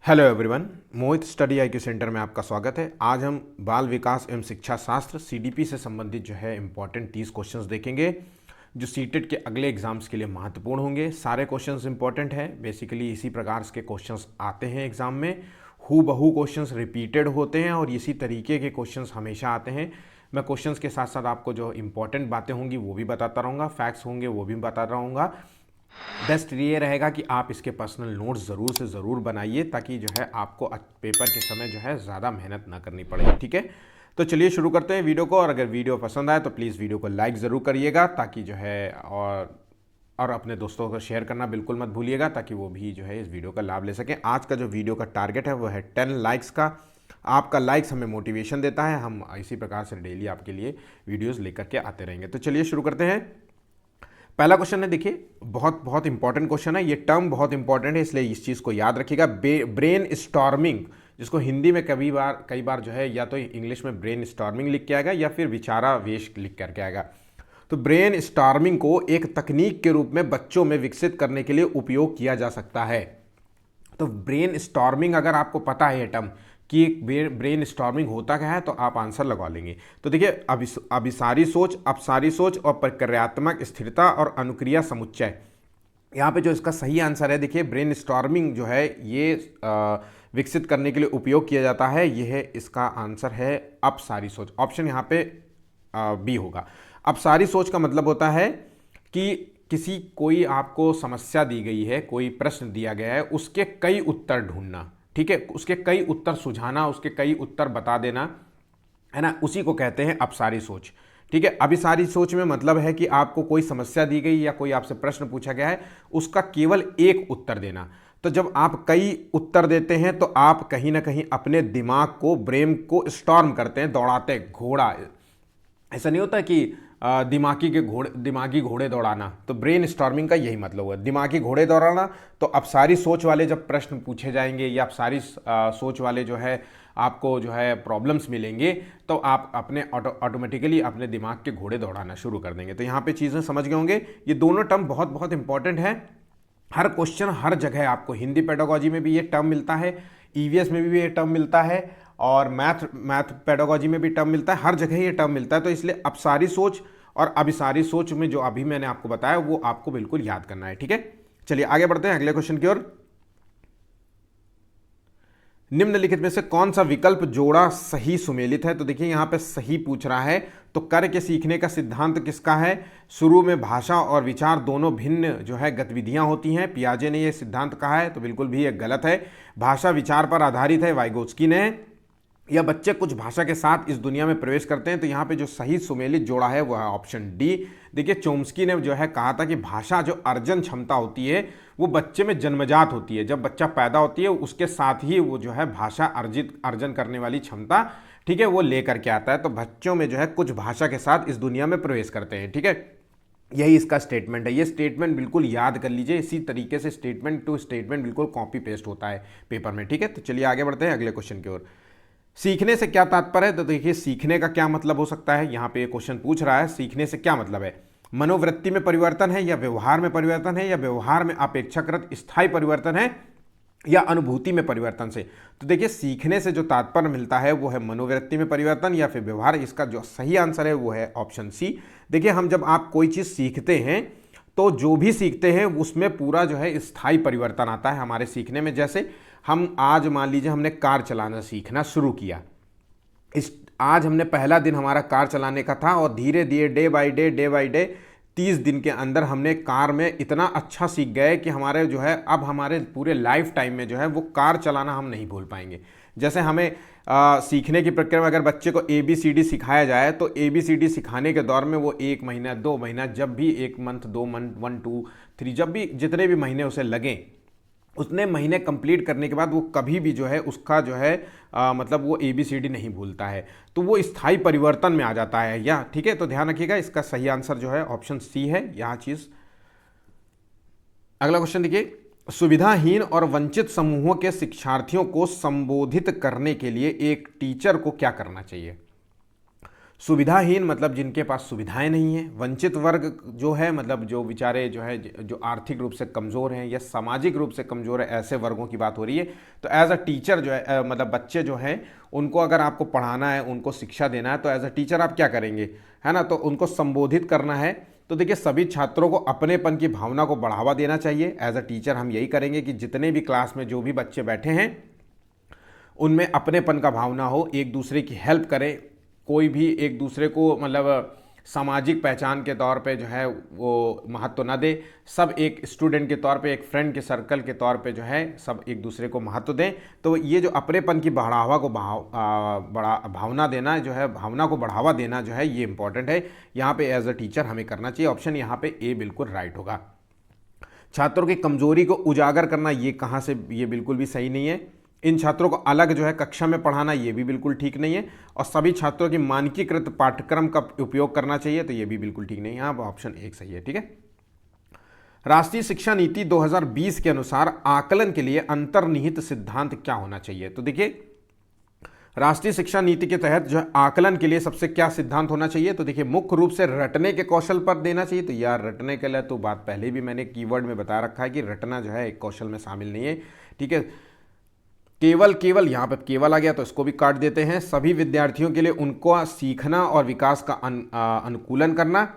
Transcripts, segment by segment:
Hello everyone, मोहित study IQ centre में आपका स्वागत है। आज हम बाल विकास एवं शिक्षा शास्त्र सीडीपी से संबंधित जो है इंपॉर्टेंट 30 क्वेश्चंस देखेंगे जो सीटेट के अगले एग्जाम्स के लिए महत्वपूर्ण होंगे। सारे क्वेश्चंस इंपॉर्टेंट हैं। बेसिकली इसी प्रकार के क्वेश्चंस आते हैं एग्जाम में, हू बहू क्वेश्चंस रिपीटेड होते हैं और इसी तरीके के क्वेश्चंस हमेशा आते हैं। मैं क्वेश्चंस के साथ साथ आपको जो इंपॉर्टेंट बातें होंगी वो भी बताता रहूँगा, फैक्ट्स होंगे वो भी बताता रहूँगा। बेस्ट ये रहेगा कि आप इसके पर्सनल नोट्स ज़रूर से ज़रूर बनाइए ताकि जो है आपको पेपर के समय जो है ज़्यादा मेहनत ना करनी पड़े। ठीक है, तो चलिए शुरू करते हैं वीडियो को। और अगर वीडियो पसंद आए तो प्लीज़ वीडियो को लाइक ज़रूर करिएगा ताकि जो है और अपने दोस्तों को शेयर करना बिल्कुल मत भूलिएगा ताकि वो भी जो है इस वीडियो का लाभ ले सकें। आज का जो वीडियो का टारगेट है वो है 10 लाइक्स का। आपका लाइक्स हमें मोटिवेशन देता है, हम इसी प्रकार से डेली आपके लिए वीडियोज़ लेकर के आते रहेंगे। तो चलिए शुरू करते हैं। पहला क्वेश्चन है, देखिए बहुत इंपॉर्टेंट क्वेश्चन है। ये टर्म बहुत इंपॉर्टेंट है इसलिए इस चीज़ को याद रखिएगा। ब्रेन स्टॉर्मिंग, जिसको हिंदी में कई बार जो है या तो इंग्लिश में ब्रेन स्टॉर्मिंग लिख के आएगा या फिर विचारावेश लिख करके आएगा। तो ब्रेन स्टॉर्मिंग को एक तकनीक के रूप में बच्चों में विकसित करने के लिए उपयोग किया जा सकता है। तो ब्रेन स्टॉर्मिंग अगर आपको पता है ये टर्म कि ब्रेन स्टॉर्मिंग होता क्या है तो आप आंसर लगा लेंगे। तो देखिए, अभिसारी सोच, अपसारी सोच और प्रक्रियात्मक स्थिरता और अनुक्रिया समुच्चय, यहाँ पे जो इसका सही आंसर है, देखिए ब्रेन स्टॉर्मिंग जो है ये विकसित करने के लिए उपयोग किया जाता है। यह है इसका आंसर है अपसारी सोच। ऑप्शन यहाँ पे बी होगा। अपसारी सोच का मतलब होता है कि कोई आपको समस्या दी गई है, कोई प्रश्न दिया गया है, उसके कई उत्तर ढूंढना, ठीक है, उसके कई उत्तर सुझाना, उसके कई उत्तर बता देना, है ना, उसी को कहते हैं अपसारी सोच। ठीक है, अभिसारी सोच में मतलब है कि आपको कोई समस्या दी गई या कोई आपसे प्रश्न पूछा गया है, उसका केवल एक उत्तर देना। तो जब आप कई उत्तर देते हैं तो आप कहीं ना कहीं अपने दिमाग को, ब्रेन को स्टॉर्म करते हैं, दौड़ाते हैं, घोड़ा। ऐसा नहीं होता कि दिमागी घोड़े दौड़ाना, तो ब्रेन स्टॉर्मिंग का यही मतलब है, दिमागी घोड़े दौड़ाना। तो अपसारी सोच वाले जब प्रश्न पूछे जाएंगे या अपसारी सोच वाले जो है आपको जो है प्रॉब्लम्स मिलेंगे तो आप अपने ऑटोमेटिकली अपने दिमाग के घोड़े दौड़ाना शुरू कर देंगे। तो यहाँ पे चीज़ें समझ गए होंगे। ये दोनों टर्म बहुत इंपॉर्टेंट है। हर क्वेश्चन हर जगह आपको हिंदी पेडागोजी में भी ये टर्म मिलता है, ईवीएस में भी ये टर्म मिलता है और मैथ पेडागोजी में भी टर्म मिलता है, हर जगह ये टर्म मिलता है। तो इसलिए अपसारी सोच और अभिसारी सोच में जो अभी मैंने आपको बताया वो आपको बिल्कुल याद करना है। ठीक है, चलिए आगे बढ़ते हैं अगले क्वेश्चन की ओर। निम्नलिखित में से कौन सा विकल्प जोड़ा सही सुमेलित है? तो देखिए यहाँ पे सही पूछ रहा है, तो कर के सीखने का सिद्धांत किसका है? शुरू में भाषा और विचार दोनों भिन्न जो है गतिविधियां होती हैं, पियाजे ने यह सिद्धांत कहा है, तो बिल्कुल भी ये गलत है। भाषा विचार पर आधारित है, वाइगोत्स्की ने। या बच्चे कुछ भाषा के साथ इस दुनिया में प्रवेश करते हैं, तो यहाँ पे जो सही सुमेलित जोड़ा है वह है ऑप्शन डी। देखिए, चोम्स्की ने जो है कहा था कि भाषा जो अर्जन क्षमता होती है वो बच्चे में जन्मजात होती है। जब बच्चा पैदा होती है उसके साथ ही वो जो है भाषा अर्जन करने वाली क्षमता, ठीक है, वो लेकर के आता है। तो बच्चों में जो है कुछ भाषा के साथ इस दुनिया में प्रवेश करते हैं। ठीक है, यही इसका स्टेटमेंट है। ये स्टेटमेंट बिल्कुल याद कर लीजिए। इसी तरीके से स्टेटमेंट टू स्टेटमेंट बिल्कुल कॉपी पेस्ट होता है पेपर में। ठीक है, तो चलिए आगे बढ़ते हैं अगले क्वेश्चन की ओर। सीखने से क्या तात्पर्य है? तो देखिए, सीखने का क्या मतलब हो सकता है, यहाँ पे क्वेश्चन पूछ रहा है सीखने से क्या मतलब है। मनोवृत्ति में परिवर्तन है या व्यवहार में परिवर्तन है या व्यवहार में अपेक्षाकृत स्थायी परिवर्तन है या अनुभूति में परिवर्तन से? तो देखिए, सीखने से जो तात्पर्य मिलता है वो है मनोवृत्ति में परिवर्तन या फिर व्यवहार। इसका जो सही आंसर है वो है ऑप्शन सी। देखिए, हम जब आप कोई चीज़ सीखते हैं तो जो भी सीखते हैं उसमें पूरा जो है स्थायी परिवर्तन आता है हमारे सीखने में। जैसे हम आज मान लीजिए हमने कार चलाना सीखना शुरू किया, आज हमने पहला दिन हमारा कार चलाने का था और धीरे धीरे डे बाय डे 30 दिन के अंदर हमने कार में इतना अच्छा सीख गए कि हमारे जो है अब हमारे पूरे लाइफ टाइम में जो है वो कार चलाना हम नहीं भूल पाएंगे। जैसे हमें सीखने की प्रक्रिया में अगर बच्चे को ABCD सिखाया जाए तो ABCD सिखाने के दौर में वो 1 महीना 2 महीना, जब भी 1 मंथ 2 मंथ 1 2 3 जब भी जितने भी महीने उसे लगें, उतने महीने कंप्लीट करने के बाद वो कभी भी जो है उसका जो है मतलब वो ABCD नहीं भूलता है, तो वो स्थायी परिवर्तन में आ जाता है। या ठीक है, तो ध्यान रखिएगा इसका सही आंसर जो है ऑप्शन सी है यहाँ चीज। अगला क्वेश्चन देखिए, सुविधाहीन और वंचित समूहों के शिक्षार्थियों को संबोधित करने के लिए एक टीचर को क्या करना चाहिए? सुविधाहीन मतलब जिनके पास सुविधाएं नहीं है। वंचित वर्ग जो है मतलब जो बेचारे जो है जो आर्थिक रूप से कमज़ोर हैं या सामाजिक रूप से कमज़ोर है, ऐसे वर्गों की बात हो रही है। तो एज अ टीचर जो है मतलब बच्चे जो हैं उनको अगर आपको पढ़ाना है, उनको शिक्षा देना है, तो एज अ टीचर आप क्या करेंगे, है ना, तो उनको संबोधित करना है। तो देखिए सभी छात्रों को अपनेपन की भावना को बढ़ावा देना चाहिए। एज अ टीचर हम यही करेंगे कि जितने भी क्लास में जो भी बच्चे बैठे हैं उनमें अपनेपन का भावना हो, एक दूसरे की हेल्प करें, कोई भी एक दूसरे को मतलब सामाजिक पहचान के तौर पे जो है वो महत्व ना दे, सब एक स्टूडेंट के तौर पे, एक फ्रेंड के सर्कल के तौर पे जो है सब एक दूसरे को महत्व दें। तो ये जो अपनेपन की बढ़ावा को भावना देना जो है, भावना को बढ़ावा देना जो है, ये इंपॉर्टेंट है। यहाँ पे एज अ टीचर हमें करना चाहिए। ऑप्शन यहाँ पे ए बिल्कुल राइट होगा। छात्रों की कमजोरी को उजागर करना, ये कहाँ से, ये बिल्कुल भी सही नहीं है। इन छात्रों को अलग जो है कक्षा में पढ़ाना, ये भी बिल्कुल ठीक नहीं है। और सभी छात्रों की मानकीकृत पाठ्यक्रम का उपयोग करना चाहिए, तो ये भी बिल्कुल ठीक नहीं है। यहाँ ऑप्शन एक सही है। ठीक है। राष्ट्रीय शिक्षा नीति 2020 के अनुसार आकलन के लिए अंतर्निहित सिद्धांत क्या होना चाहिए? तो देखिए राष्ट्रीय शिक्षा नीति के तहत जो है आकलन के लिए सबसे क्या सिद्धांत होना चाहिए? तो देखिए मुख्य रूप से रटने के कौशल पर देना चाहिए। तो यार रटने के लिए तो बात पहले भी मैंने कीवर्ड में बता रखा है कि रटना जो है एक कौशल में शामिल नहीं है। ठीक है। केवल यहाँ पे केवल आ गया तो इसको भी काट देते हैं। सभी विद्यार्थियों के लिए उनको सीखना और विकास का अनुकूलन करना,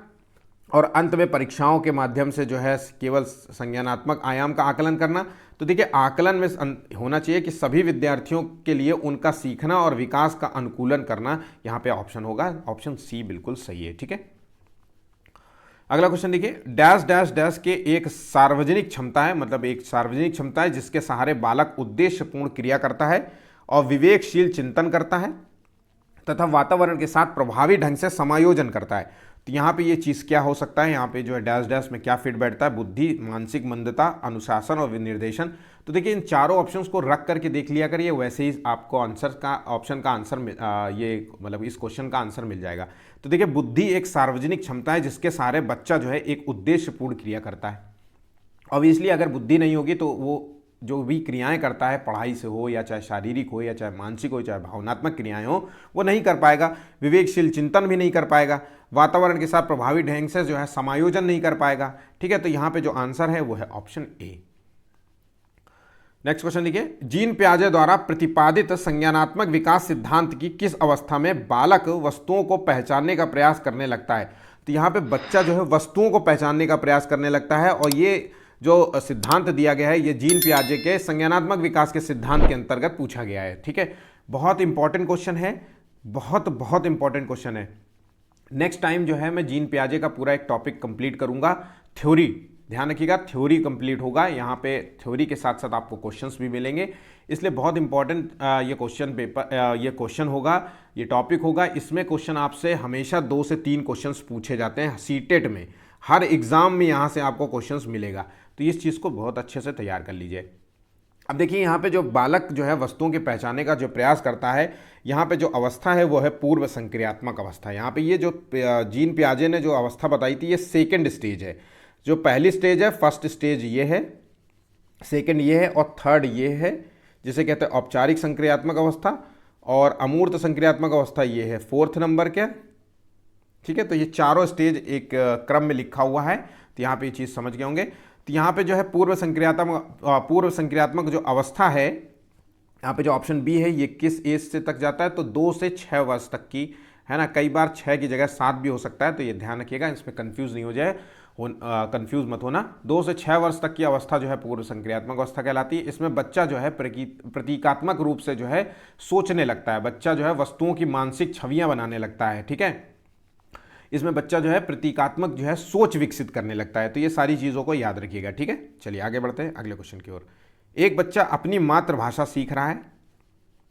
और अंत में परीक्षाओं के माध्यम से जो है केवल संज्ञानात्मक आयाम का आकलन करना। तो देखिए आकलन में होना चाहिए कि सभी विद्यार्थियों के लिए उनका सीखना और विकास का अनुकूलन करना। यहाँ पे ऑप्शन होगा, ऑप्शन सी बिल्कुल सही है। ठीक है। अगला क्वेश्चन देखिए, डैश डैश डैश के एक सार्वजनिक क्षमता है, मतलब एक सार्वजनिक क्षमता है जिसके सहारे बालक उद्देश्यपूर्ण क्रिया करता है और विवेकशील चिंतन करता है तथा वातावरण के साथ प्रभावी ढंग से समायोजन करता है। तो यहाँ पे ये चीज़ क्या हो सकता है? यहाँ पे जो है डैश डैश में क्या फिट बैठता है? बुद्धि, मानसिक मंदता, अनुशासन और विनिर्देशन। तो देखिए इन चारों ऑप्शंस को रख करके देख लिया करिए, वैसे ही आपको आंसर का ऑप्शन का आंसर ये मतलब इस क्वेश्चन का आंसर मिल जाएगा। तो देखिए बुद्धि एक सार्वजनिक क्षमता है जिसके सहारे बच्चा जो है एक उद्देश्यपूर्ण क्रिया करता है। ऑब्वियसली अगर बुद्धि नहीं होगी तो वो जो भी क्रियाएं करता है, पढ़ाई से हो या चाहे शारीरिक हो या चाहे मानसिक हो चाहे भावनात्मक क्रियाएं हो, वो नहीं कर पाएगा। विवेकशील चिंतन भी नहीं कर पाएगा, वातावरण के साथ प्रभावी ढंग से जो है समायोजन नहीं कर पाएगा। ठीक है। तो यहाँ पे जो आंसर है वो है ऑप्शन ए। नेक्स्ट क्वेश्चन देखिए, जीन पियाजे द्वारा प्रतिपादित संज्ञानात्मक विकास सिद्धांत की किस अवस्था में बालक वस्तुओं को पहचानने का प्रयास करने लगता है? तो यहाँ पे बच्चा जो है वस्तुओं को पहचानने का प्रयास करने लगता है, और ये जो सिद्धांत दिया गया है ये जीन पियाजे के संज्ञानात्मक विकास के सिद्धांत के अंतर्गत पूछा गया है। ठीक है। बहुत इंपॉर्टेंट क्वेश्चन है, बहुत इंपॉर्टेंट क्वेश्चन है। नेक्स्ट टाइम जो है मैं जीन पियाजे का पूरा एक टॉपिक कंप्लीट करूंगा, थ्योरी, ध्यान रखिएगा थ्योरी कंप्लीट होगा। यहाँ पे थ्योरी के साथ साथ आपको क्वेश्चंस भी मिलेंगे, इसलिए बहुत इंपॉर्टेंट ये क्वेश्चन होगा, ये टॉपिक होगा। इसमें क्वेश्चन आपसे हमेशा 2 से 3 क्वेश्चंस पूछे जाते हैं सीटेट में, हर एग्जाम में यहाँ से आपको क्वेश्चंस मिलेगा। तो इस चीज़ को बहुत अच्छे से तैयार कर लीजिए। अब देखिए यहाँ पे जो बालक जो है वस्तुओं के पहचानने का जो प्रयास करता है, यहाँ पे जो अवस्था है वो है पूर्व संक्रियात्मक अवस्था। यहाँ पे ये जो जीन पियाजे ने जो अवस्था बताई थी ये सेकंड स्टेज है। जो पहली स्टेज है, फर्स्ट स्टेज ये है, सेकंड ये है और थर्ड ये है, जिसे कहते हैं औपचारिक संक्रियात्मक अवस्था, और अमूर्त संक्रियात्मक अवस्था ये है 4th नंबर के। ठीक है। तो ये चारों स्टेज एक क्रम में लिखा हुआ है, तो यहाँ पे ये चीज़ समझ गए होंगे। तो यहाँ पे जो है पूर्व संक्रियात्मक जो अवस्था है, यहाँ पे जो ऑप्शन बी है ये किस एज से तक जाता है? तो 2 से 6 वर्ष तक की, है ना, कई बार 6 की जगह 7 भी हो सकता है। तो ये ध्यान रखिएगा, इसमें कंफ्यूज नहीं हो जाए, कंफ्यूज मत होना। 2 से 6 वर्ष तक की अवस्था जो है पूर्व संक्रियात्मक अवस्था कहलाती है। इसमें बच्चा जो है प्रतीकात्मक रूप से जो है सोचने लगता है, बच्चा जो है वस्तुओं की मानसिक छवियां बनाने लगता है। ठीक है। इसमें बच्चा जो है प्रतीकात्मक जो है सोच विकसित करने लगता है। तो ये सारी चीज़ों को याद रखिएगा। ठीक है। चलिए आगे बढ़ते हैं अगले क्वेश्चन की ओर। एक बच्चा अपनी मातृभाषा सीख रहा है,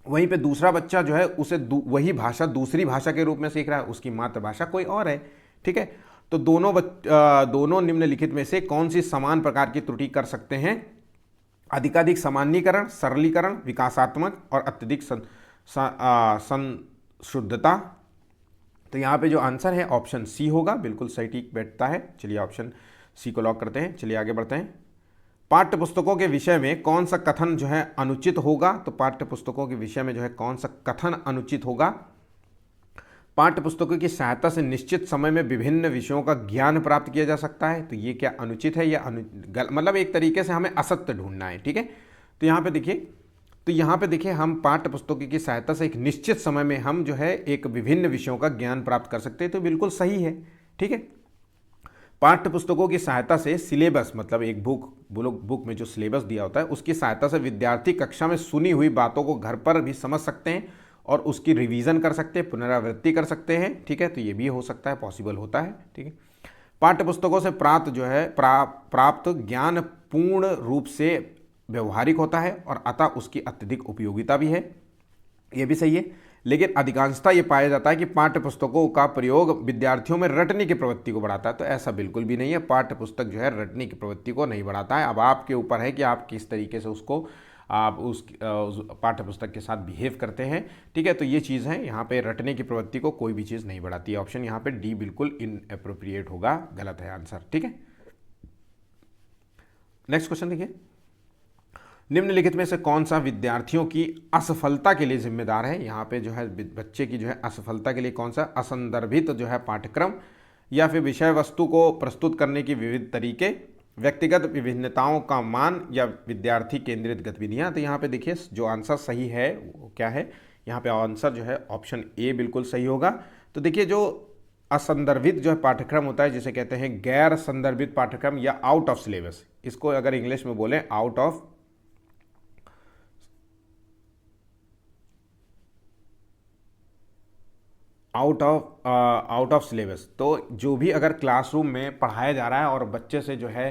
वहीं पे दूसरा बच्चा जो है उसे वही भाषा दूसरी भाषा के रूप में सीख रहा है, उसकी मातृभाषा कोई और है। ठीक है। तो दोनों निम्नलिखित में से कौन सी समान प्रकार की त्रुटि कर सकते हैं? अधिकाधिक सामान्यीकरण, सरलीकरण, विकासात्मक और अत्यधिक संशुद्धता। तो यहाँ पे जो आंसर है ऑप्शन सी होगा, बिल्कुल सही ठीक बैठता है। चलिए ऑप्शन सी को लॉक करते हैं। चलिए आगे बढ़ते हैं। पाठ्य पुस्तकों के विषय में कौन सा कथन जो है अनुचित होगा? तो पाठ्य पुस्तकों के विषय में जो है कौन सा कथन अनुचित होगा? पाठ्य पुस्तकों की सहायता से निश्चित समय में विभिन्न विषयों का ज्ञान प्राप्त किया जा सकता है। तो ये क्या अनुचित है या मतलब एक तरीके से हमें असत्य ढूंढना है, ठीक है। तो यहाँ पे देखिए हम पाठ्य पुस्तकों की सहायता से एक निश्चित समय में हम जो है एक विभिन्न विषयों का ज्ञान प्राप्त कर सकते हैं, तो बिल्कुल सही है, ठीक है। पाठ्य पुस्तकों की सहायता से सिलेबस, मतलब एक बुक में जो सिलेबस दिया होता है उसकी सहायता से विद्यार्थी कक्षा में सुनी हुई बातों को घर पर भी समझ सकते हैं और उसकी रिवीजन कर सकते हैं, पुनरावृत्ति कर सकते हैं, ठीक है। तो ये भी हो सकता है, पॉसिबल होता है, ठीक है। पाठ्य पुस्तकों से प्राप्त ज्ञान पूर्ण रूप से व्यवहारिक होता है और अतः उसकी अत्यधिक उपयोगिता भी है, ये भी सही है। लेकिन अधिकांशतः ये पाया जाता है कि पाठ्य पुस्तकों का प्रयोग विद्यार्थियों में रटने की प्रवृत्ति को बढ़ाता है, तो ऐसा बिल्कुल भी नहीं है। पाठ्य पुस्तक जो है रटने की प्रवृत्ति को नहीं बढ़ाता है। अब आपके ऊपर है कि आप किस तरीके से उसको आप उस पाठ्य पुस्तक के साथ बिहेव करते हैं, ठीक है। तो ये चीज़ है, यहाँ पे रटने की प्रवृत्ति को कोई भी चीज़ नहीं बढ़ाती है। ऑप्शन यहाँ पे डी बिल्कुल इनएप्रोप्रिएट होगा, गलत है आंसर, ठीक है। नेक्स्ट क्वेश्चन देखिए, निम्नलिखित में से कौन सा विद्यार्थियों की असफलता के लिए जिम्मेदार है। यहाँ पे जो है बच्चे की जो है असफलता के लिए कौन सा असंदर्भित जो है पाठ्यक्रम या फिर विषय वस्तु को प्रस्तुत करने की विविध तरीके, व्यक्तिगत विभिन्नताओं का मान या विद्यार्थी केंद्रित गतिविधियाँ। तो यहाँ पे देखिए जो आंसर सही है वो क्या है, यहाँ पे आंसर जो है ऑप्शन ए बिल्कुल सही होगा। तो देखिए जो असंदर्भित जो है पाठ्यक्रम होता है जिसे कहते हैं गैर संदर्भित पाठ्यक्रम या आउट ऑफ सिलेबस, इसको अगर इंग्लिश में बोलें आउट ऑफ सिलेबस। तो जो भी अगर क्लासरूम में पढ़ाया जा रहा है और बच्चे से जो है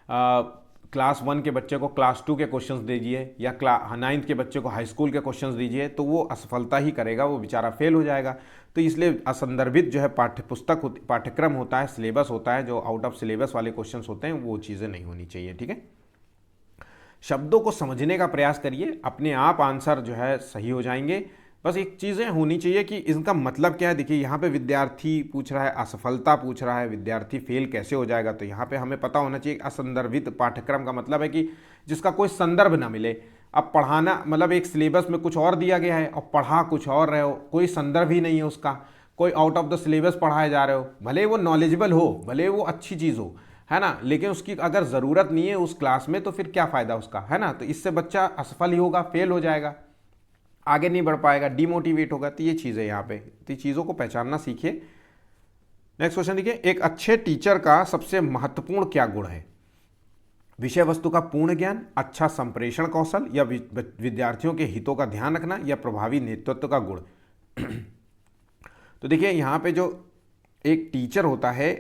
क्लास 1 के बच्चे को क्लास 2 के क्वेश्चंस दीजिए या 9th के बच्चे को हाई स्कूल के क्वेश्चंस दीजिए, तो वो असफलता ही करेगा, वो बेचारा फेल हो जाएगा। तो इसलिए असंदर्भित जो है पाठ्यक्रम होता है, सिलेबस होता है, जो आउट ऑफ सिलेबस वाले क्वेश्चंस होते हैं वो चीज़ें नहीं होनी चाहिए, ठीक है। शब्दों को समझने का प्रयास करिए, अपने आप आंसर जो है सही हो जाएंगे। बस एक चीज़ें होनी चाहिए कि इसका मतलब क्या है। देखिए यहाँ पे विद्यार्थी पूछ रहा है, असफलता पूछ रहा है, विद्यार्थी फेल कैसे हो जाएगा। तो यहाँ पे हमें पता होना चाहिए असंदर्भित पाठ्यक्रम का मतलब है कि जिसका कोई संदर्भ ना मिले। अब पढ़ाना मतलब एक सिलेबस में कुछ और दिया गया है और पढ़ा कुछ और रहे हो, कोई संदर्भ ही नहीं है उसका, कोई आउट ऑफ द सिलेबस पढ़ाए जा रहे हो, भले वो नॉलेजेबल हो, भले वो अच्छी चीज़ हो, है ना, लेकिन उसकी अगर ज़रूरत नहीं है उस क्लास में तो फिर क्या फ़ायदा उसका, है ना। तो इससे बच्चा असफल ही होगा, फेल हो जाएगा, आगे नहीं बढ़ पाएगा, डिमोटिवेट होगा। तो ये चीज़ है यहाँ पे, तो ये चीज़ों को पहचानना सीखिए। नेक्स्ट क्वेश्चन देखिए, एक अच्छे टीचर का सबसे महत्वपूर्ण क्या गुण है। विषय वस्तु का पूर्ण ज्ञान, अच्छा संप्रेषण कौशल या विद्यार्थियों के हितों का ध्यान रखना या प्रभावी नेतृत्व का गुण। तो देखिए यहाँ पे जो एक टीचर होता है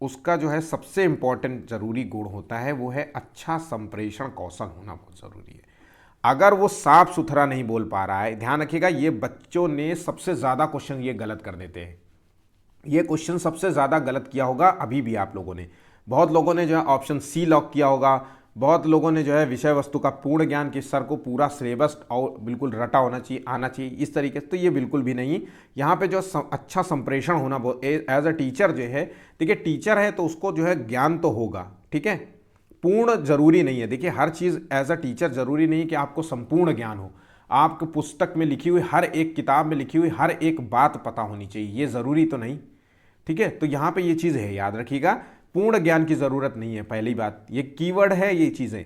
उसका जो है सबसे इंपॉर्टेंट जरूरी गुण होता है वो है अच्छा संप्रेषण कौशल होना बहुत ज़रूरी है। अगर वो साफ सुथरा नहीं बोल पा रहा है, ध्यान रखिएगा ये बच्चों ने सबसे ज़्यादा क्वेश्चन ये गलत कर देते हैं, ये क्वेश्चन सबसे ज़्यादा गलत किया होगा अभी भी आप लोगों ने। बहुत लोगों ने जो है ऑप्शन सी लॉक किया होगा, बहुत लोगों ने जो है विषय वस्तु का पूर्ण ज्ञान कि सर को पूरा सिलेबस और बिल्कुल रटा होना चाहिए, आना चाहिए इस तरीके से, तो ये बिल्कुल भी नहीं। यहाँ पे जो अच्छा संप्रेषण होना एज अ टीचर जो है, देखिए टीचर है तो उसको जो है ज्ञान तो होगा, ठीक है, पूर्ण जरूरी नहीं है। देखिए हर चीज़ एज अ टीचर जरूरी नहीं कि आपको संपूर्ण ज्ञान हो, आपको पुस्तक में लिखी हुई हर एक किताब में लिखी हुई हर एक बात पता होनी चाहिए, ये ज़रूरी तो नहीं, ठीक है। तो यहाँ पे ये चीज़ है, याद रखिएगा, पूर्ण ज्ञान की ज़रूरत नहीं है, पहली बात, ये कीवर्ड है ये चीज़ें।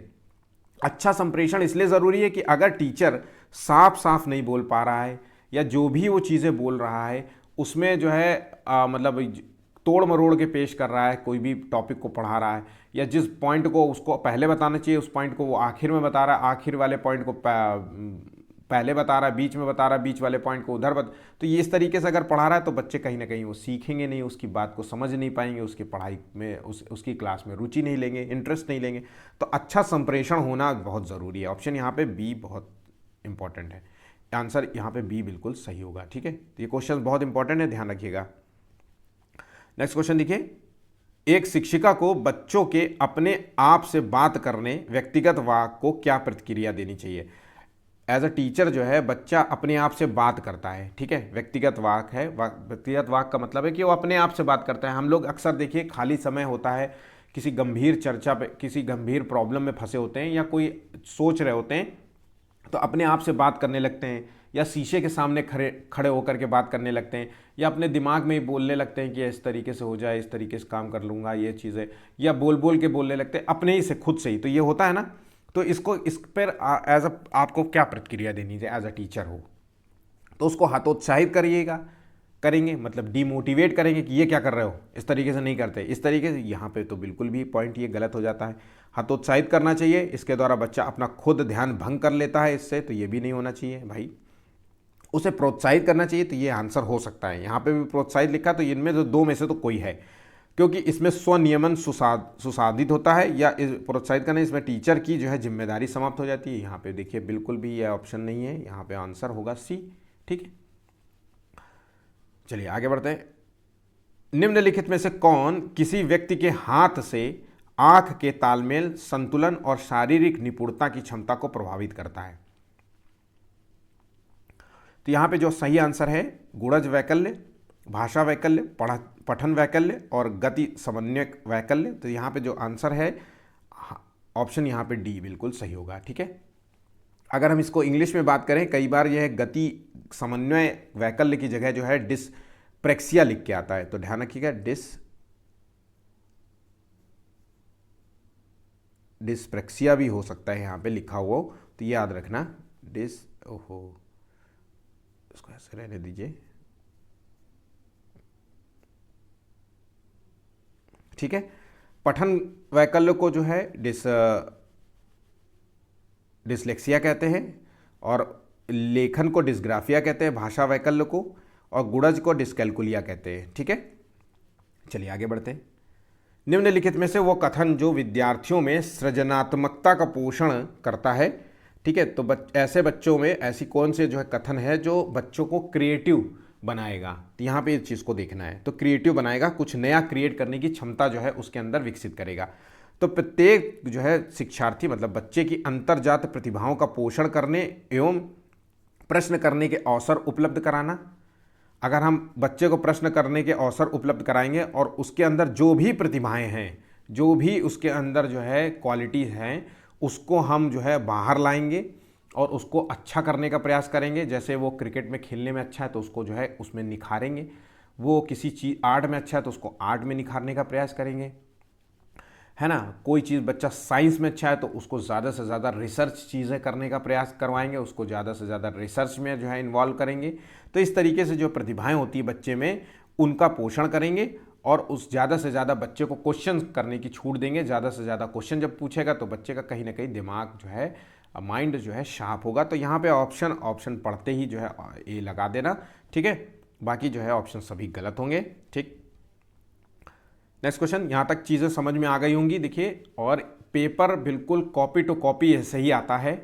अच्छा संप्रेषण इसलिए ज़रूरी है कि अगर टीचर साफ साफ नहीं बोल पा रहा है या जो भी वो चीज़ें बोल रहा है उसमें जो है मतलब तोड़ मरोड़ के पेश कर रहा है, कोई भी टॉपिक को पढ़ा रहा है या जिस पॉइंट को उसको पहले बताना चाहिए उस पॉइंट को वो आखिर में बता रहा है, आखिर वाले पॉइंट को पहले बता रहा है, बीच में बता रहा है, बीच वाले पॉइंट को उधर तो ये इस तरीके से अगर पढ़ा रहा है तो बच्चे कहीं ना कहीं वो सीखेंगे नहीं, उसकी बात को समझ नहीं पाएंगे, उसकी पढ़ाई में उसकी क्लास में रुचि नहीं लेंगे, इंटरेस्ट नहीं लेंगे। तो अच्छा संप्रेषण होना बहुत ज़रूरी है। ऑप्शन यहाँ पे बी बहुत इंपॉर्टेंट है, आंसर यहाँ पे बी बिल्कुल सही होगा, ठीक है। तो ये क्वेश्चन बहुत इंपॉर्टेंट है, ध्यान रखिएगा। नेक्स्ट क्वेश्चन देखिए, एक शिक्षिका को बच्चों के अपने आप से बात करने व्यक्तिगत वाक को क्या प्रतिक्रिया देनी चाहिए। एज अ टीचर जो है बच्चा अपने आप से बात करता है, ठीक है, व्यक्तिगत वाक है, व्यक्तिगत वाक का मतलब है कि वो अपने आप से बात करता है। हम लोग अक्सर देखिए खाली समय होता है, किसी गंभीर चर्चा पे, किसी गंभीर प्रॉब्लम में फंसे होते हैं या कोई सोच रहे होते हैं तो अपने आप से बात करने लगते हैं या शीशे के सामने खड़े खड़े होकर के बात करने लगते हैं, या अपने दिमाग में ही बोलने लगते हैं कि इस तरीके से हो जाए, इस तरीके से काम कर लूँगा, ये चीज़ें, या बोल बोल के बोलने लगते हैं अपने ही से, खुद से ही, तो ये होता है ना। तो इसको इस पर एज अ आपको क्या प्रतिक्रिया देनी चाहिए एज अ टीचर हो, तो उसको हतोत्साहित करेंगे, मतलब डीमोटिवेट करेंगे कि ये क्या कर रहे हो, इस तरीके से नहीं करते, इस तरीके से, यहाँ पे तो बिल्कुल भी पॉइंट ये गलत हो जाता है। हतोत्साहित करना चाहिए, इसके द्वारा बच्चा अपना खुद ध्यान भंग कर लेता है इससे, तो ये भी नहीं होना चाहिए भाई। उसे प्रोत्साहित करना चाहिए, तो ये आंसर हो सकता है। यहाँ पे भी प्रोत्साहित लिखा, तो इनमें तो दो में से तो कोई है, क्योंकि इसमें स्वनियमन सुसाधित होता है, या प्रोत्साहित करना, इसमें टीचर की जो है जिम्मेदारी समाप्त हो जाती है। यहाँ पे देखिए बिल्कुल भी यह ऑप्शन नहीं है, यहाँ पे आंसर होगा सी। ठीक है, चलिए आगे बढ़ते हैं। निम्नलिखित में से कौन किसी व्यक्ति के हाथ से आंख के तालमेल, संतुलन और शारीरिक निपुणता की क्षमता को प्रभावित करता है? तो यहां पे जो सही आंसर है, गुणज वैकल्य, भाषा वैकल्य, पठन वैकल्य और गति समन्वय वैकल्य। तो यहां पे जो आंसर है ऑप्शन यहां पे डी बिल्कुल सही होगा। ठीक है, अगर हम इसको इंग्लिश में बात करें, कई बार यह गति समन्वय वैकल्य की जगह जो है डिस्प्रेक्सिया लिख के आता है, तो ध्यान रखिएगा, डिस्प्रेक्सिया भी हो सकता है यहाँ पे लिखा हुआ, तो ये याद रखना। ओहो, इसको ऐसे रहने दीजिए। ठीक है, पठन वैकल्य को जो है डिसलेक्सिया कहते हैं, और लेखन को डिस्ग्राफिया कहते हैं, भाषा वैकल्य को, और गुणज को डिस्कैल्कुलिया कहते हैं। ठीक है, चलिए आगे बढ़ते हैं। निम्नलिखित में से वो कथन जो विद्यार्थियों में सृजनात्मकता का पोषण करता है, ठीक है, तो ऐसे बच्चों में ऐसी कौन से जो है कथन है जो बच्चों को क्रिएटिव बनाएगा, तो यहाँ पे इस चीज़ को देखना है। तो क्रिएटिव बनाएगा, कुछ नया क्रिएट करने की क्षमता जो है उसके अंदर विकसित करेगा। तो प्रत्येक जो है शिक्षार्थी, मतलब बच्चे की अंतर्जात प्रतिभाओं का पोषण करने एवं प्रश्न करने के अवसर उपलब्ध कराना। अगर हम बच्चे को प्रश्न करने के अवसर उपलब्ध कराएंगे और उसके अंदर जो भी प्रतिभाएं हैं, जो भी उसके अंदर जो है क्वालिटीज़ हैं, उसको हम जो है बाहर लाएंगे और उसको अच्छा करने का प्रयास करेंगे। जैसे वो क्रिकेट में खेलने में अच्छा है तो उसको जो है उसमें निखारेंगे, वो किसी चीज़ आर्ट में अच्छा है तो उसको आर्ट में निखारने का प्रयास करेंगे, है ना। कोई चीज़ बच्चा साइंस में अच्छा है तो उसको ज़्यादा से ज़्यादा रिसर्च चीज़ें करने का प्रयास करवाएंगे, उसको ज़्यादा से ज़्यादा रिसर्च में जो है इन्वॉल्व करेंगे। तो इस तरीके से जो प्रतिभाएं होती है बच्चे में, उनका पोषण करेंगे और उस ज़्यादा से ज़्यादा बच्चे को क्वेश्चन करने की छूट देंगे। ज़्यादा से ज़्यादा क्वेश्चन जब पूछेगा तो बच्चे का कहीं ना कहीं दिमाग जो है, माइंड जो है शार्प होगा। तो यहाँ पे ऑप्शन पढ़ते ही जो है ये लगा देना, ठीक है। बाकी जो है ऑप्शन सभी गलत होंगे, ठीक। नेक्स्ट क्वेश्चन, यहाँ तक चीज़ें समझ में आ गई होंगी, देखिए। और पेपर बिल्कुल कॉपी टू कॉपी ऐसे ही आता है।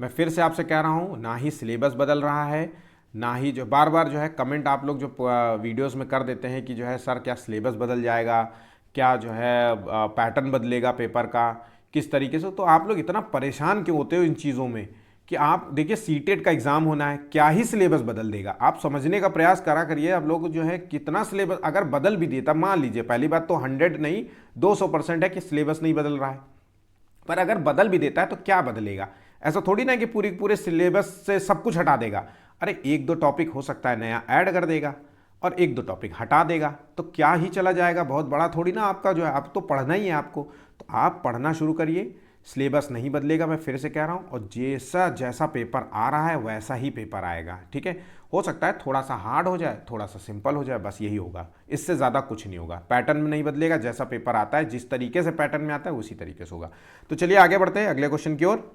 मैं फिर से आपसे कह रहा हूँ, ना ही सिलेबस बदल रहा है, ना ही जो बार बार जो है कमेंट आप लोग जो वीडियोस में कर देते हैं कि जो है सर क्या सिलेबस बदल जाएगा, क्या जो है पैटर्न बदलेगा पेपर का, किस तरीके से। तो आप लोग इतना परेशान क्यों होते हो इन चीज़ों में कि आप देखिए सीटेट का एग्ज़ाम होना है, क्या ही सिलेबस बदल देगा। आप समझने का प्रयास करा करिए। आप लोग जो है कितना सिलेबस अगर बदल भी देता, मान लीजिए पहली बात तो 100 नहीं 200% है कि सिलेबस नहीं बदल रहा है, पर अगर बदल भी देता है तो क्या बदलेगा। ऐसा थोड़ी ना कि पूरे सिलेबस से सब कुछ हटा देगा। अरे 1-2 टॉपिक हो सकता है नया ऐड कर देगा और 1-2 टॉपिक हटा देगा, तो क्या ही चला जाएगा। बहुत बड़ा थोड़ी ना आपका जो है, अब तो पढ़ना ही है आपको, तो आप पढ़ना शुरू करिए। सिलेबस नहीं बदलेगा, मैं फिर से कह रहा हूँ, और जैसा पेपर आ रहा है वैसा ही पेपर आएगा, ठीक है। हो सकता है थोड़ा सा हार्ड हो जाए, थोड़ा सा सिंपल हो जाए, बस यही होगा, इससे ज़्यादा कुछ नहीं होगा। पैटर्न में नहीं बदलेगा, जैसा पेपर आता है जिस तरीके से पैटर्न में आता है उसी तरीके से होगा। तो चलिए आगे बढ़ते हैं अगले क्वेश्चन की ओर।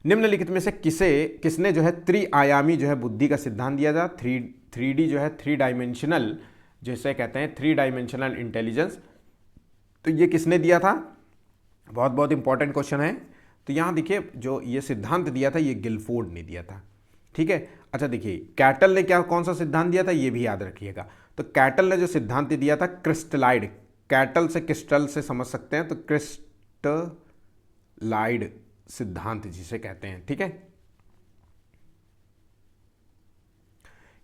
निम्नलिखित में से किसने जो है त्रिआयामी जो है बुद्धि का सिद्धांत दिया था, 3D जो है 3 डायमेंशनल जैसे कहते हैं, 3 डायमेंशनल इंटेलिजेंस, तो ये किसने दिया था। बहुत बहुत इंपॉर्टेंट क्वेश्चन है। तो यहाँ देखिए जो ये सिद्धांत दिया था ये गिलफोर्ड ने दिया था, ठीक है। अच्छा देखिए कैटल ने कौन सा सिद्धांत दिया था ये भी याद रखिएगा। तो कैटल ने जो सिद्धांत दिया था क्रिस्टलाइड, कैटल से क्रिस्टल से समझ सकते हैं, तो क्रिस्टलाइड सिद्धांत जिसे कहते हैं, ठीक है।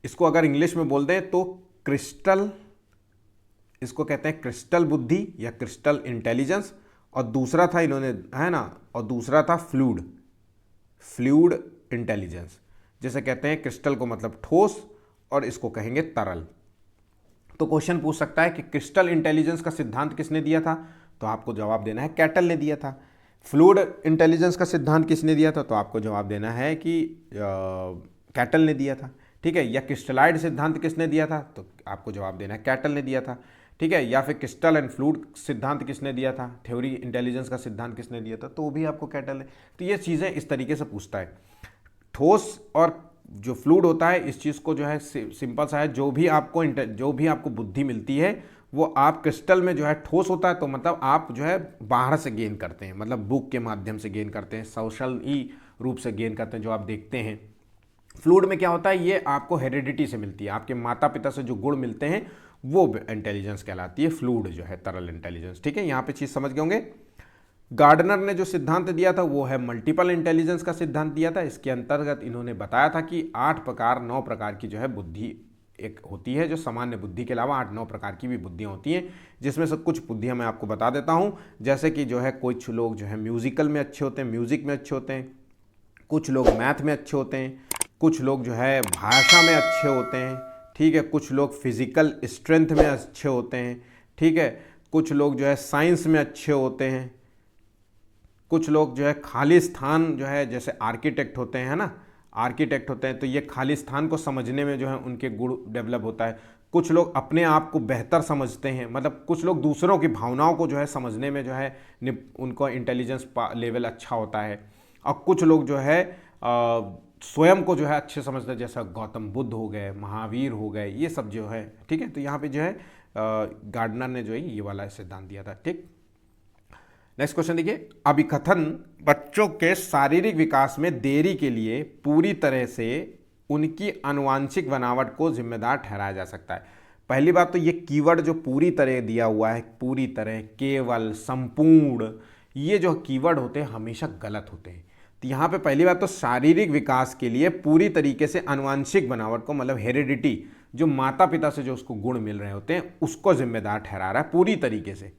इसको अगर इंग्लिश में बोल दें तो क्रिस्टल, इसको कहते हैं क्रिस्टल बुद्धि या क्रिस्टल इंटेलिजेंस, और दूसरा था इन्होंने, है ना, और दूसरा था फ्लूइड इंटेलिजेंस। जिसे कहते हैं क्रिस्टल को मतलब ठोस और इसको कहेंगे तरल। तो क्वेश्चन पूछ सकता है कि क्रिस्टल इंटेलिजेंस का सिद्धांत किसने दिया था, तो आपको जवाब देना है कैटल ने दिया था। फ्लूइड इंटेलिजेंस का सिद्धांत किसने दिया था, तो आपको जवाब देना है कि कैटल ने दिया था। ठीक है, या क्रिस्टलाइड सिद्धांत किसने दिया था, तो आपको जवाब देना है कैटल ने दिया था। ठीक है, या फिर क्रिस्टल एंड फ्लूइड सिद्धांत किसने दिया था, थ्योरी इंटेलिजेंस का सिद्धांत किसने दिया था, तो वो भी आपको कैटल है। तो ये चीज़ें इस तरीके से पूछता है। ठोस और जो फ्लूइड होता है इस चीज़ को जो है सिंपल सा है, जो भी आपको बुद्धि मिलती है वो आप क्रिस्टल में जो है ठोस होता है, तो मतलब आप जो है बाहर से गेन करते हैं, मतलब बुक के माध्यम से गेन करते हैं, सोशल ही रूप से गेन करते हैं जो आप देखते हैं। फ्लूइड में क्या होता है, ये आपको हेरिडिटी से मिलती है, आपके माता पिता से जो गुण मिलते हैं वो इंटेलिजेंस कहलाती है, फ्लूइड जो है तरल इंटेलिजेंस। ठीक है, यहाँ पे चीज़ समझ गए होंगे। गार्डनर ने जो सिद्धांत दिया था वो है मल्टीपल इंटेलिजेंस का सिद्धांत दिया था। इसके अंतर्गत इन्होंने बताया था कि 9 प्रकार की जो है बुद्धि एक होती है, जो सामान्य बुद्धि के अलावा 9 प्रकार की भी बुद्धियाँ होती हैं, जिसमें से कुछ बुद्धियाँ मैं आपको बता देता हूँ। जैसे कि जो है कुछ लोग जो है म्यूजिकल में अच्छे होते हैं, म्यूजिक में अच्छे होते हैं, कुछ लोग मैथ में अच्छे होते हैं, कुछ लोग जो है भाषा में अच्छे होते हैं। ठीक है, कुछ लोग फिजिकल स्ट्रेंथ में अच्छे होते हैं। ठीक है, कुछ लोग जो है साइंस में अच्छे होते हैं, कुछ लोग जो है खाली स्थान जो है जैसे आर्किटेक्ट होते हैं, है ना, आर्किटेक्ट होते हैं तो ये खाली स्थान को समझने में जो है उनके गुण डेवलप होता है। कुछ लोग अपने आप को बेहतर समझते हैं, मतलब कुछ लोग दूसरों की भावनाओं को जो है समझने में जो है उनको इंटेलिजेंस लेवल अच्छा होता है। और कुछ लोग जो है स्वयं को जो है अच्छे समझते हैं, जैसा गौतम बुद्ध हो गए, महावीर हो गए, ये सब जो है। ठीक है, तो यहाँ पे जो है गार्डनर ने जो है ये वाला सिद्धांत दिया था। ठीक, नेक्स्ट क्वेश्चन देखिए, अभिकथन बच्चों के शारीरिक विकास में देरी के लिए पूरी तरह से उनकी आनुवांशिक बनावट को जिम्मेदार ठहराया जा सकता है। पहली बात तो ये कीवर्ड जो पूरी तरह दिया हुआ है, पूरी तरह, केवल, संपूर्ण, ये जो कीवर्ड होते हैं हमेशा गलत होते हैं। तो यहाँ पे पहली बात तो शारीरिक विकास के लिए पूरी तरीके से आनुवांशिक बनावट को मतलब हेरिडिटी, जो माता पिता से जो उसको गुण मिल रहे होते हैं उसको जिम्मेदार ठहरा रहा है पूरी तरीके से,